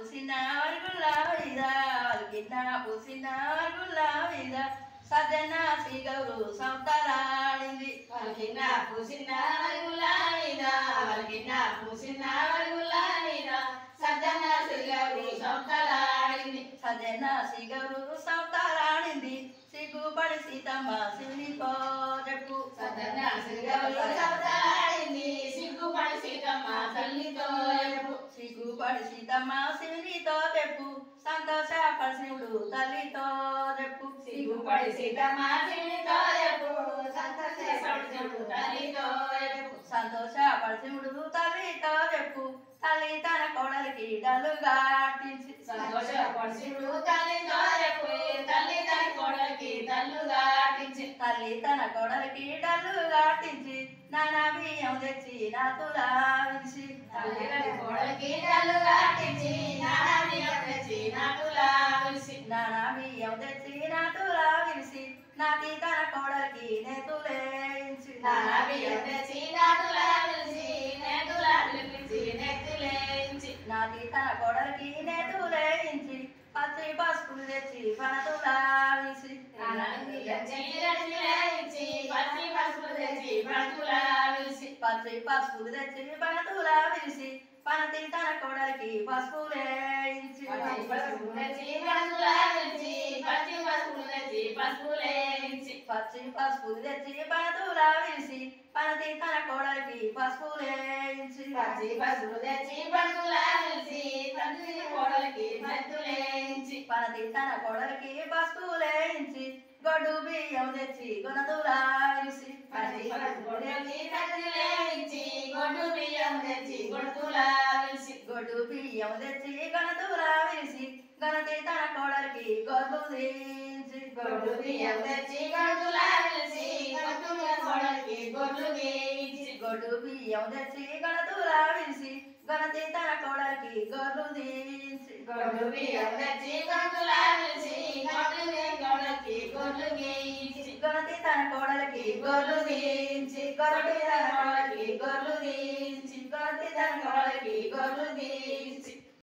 పూసిన వరుగుల మీద వలికిన పూసిన వరుగుల మీద సజ్జన శ్రీగౌరు సంతలాడింది వలికిన పూసిన వరుగుల మీద వలికిన పూసిన వరుగుల మీద సజ్జన శ్రీగౌరు సంతలాడింది సజ్జన శ్రీగౌరు సంతలాడింది సిగ్గుపడి సీతమ్మ శివునితో చెప్పు సజ్జన శ్రీగౌరు సంతలాడింది సిగ్గుపడి సీతమ్మ తల్లితో చెప్పు సిగ్గుపడి సీతమ్మ శివునితో చెప్పు సంతోషపడి శివుడు తల్లితో చెప్పు సిగ్గుపడి సీతమ్మ శివునితో చెప్పు సంతోషపడి శివుడు తల్లితో చెప్పు సంతోషపడి శివుడు తల్లితో చెప్పు తల్లి తన కోడలికి డల్లుగాటించి సంతోషపడి శివుడు తల్లితో చెప్పు తల్లి తన కోడలికి డల్లుగాటించి తల్లి తన కోడలికి డల్లుగాటించి నానా బియ్యం తెచ్చి నాతులా విరిసి తల్లి తన కోడలికి డల్లుగాటించి నానా బియ్యం తెచ్చి నాతులా విరిసి నానా బియ్యం తెచ్చి నాతులా విరిసి నాతి తన కోడలికి నేతులేయించి నానా బియ్యం తెచ్చి నాతులా విరిసి నేతులా విరిపించి నెత్తులేయించి నాతి తన కోడలికి నేతులేయించి పచ్చి పసుపులు తెచ్చి పనతులా విరిసి నానా బియ్యం తెచ్చి పచ్చి పసుపులు తెచ్చి పనతులా విరిసి పచ్చి పసుపులు తెచ్చి పనతులా విరిసి పనతి తన కోడలికి పసుపులేయించి పచ్చి పసుపులు తెచ్చి పనతులా విరిసి పచ్చి పసుపులు తెచ్చి పసుపులేయించి పచ్చి పసుపులు తెచ్చి పనతులా విరిసి పనతి తన కోడలికి పసుపులేయించి పచ్చి పసుపులు తెచ్చి పనతులా విరిసి తండ్రి కోడలికి నెత్తులేయించి పనతి తన కోడలికి పసుపులేయించి గొడ్డు బియ్యం తెచ్చి గుణతులా విరిసి పచ్చి పసుపులు తెచ్చి నెత్తులేయించి గొడ్డు బియ్యం తెచ్చి గొడుతులా విరిసి గొడ్డు బియ్యం తెచ్చి గణతులా విరిసి గణతి తన కోడలికి గొర్రెలు దించి గొడ్డు బియ్యం తెచ్చి గొడుతులా విరిసి గొడ్డు కోడలికి గొడ్లు గీయించి గొడ్డు బియ్యం తెచ్చి గణతులా విరిసి గణతి తన కోడలికి గొర్రెలు దించి గొడ్డు బియ్యం తెచ్చి గొడుతులా విరిసి గొడ్డు కోడలికి గొడ్లు గీయించి గణతి తన కోడలికి గొర్రెలు దించి గొర్రెటి తన కోడలికి గొర్రెలు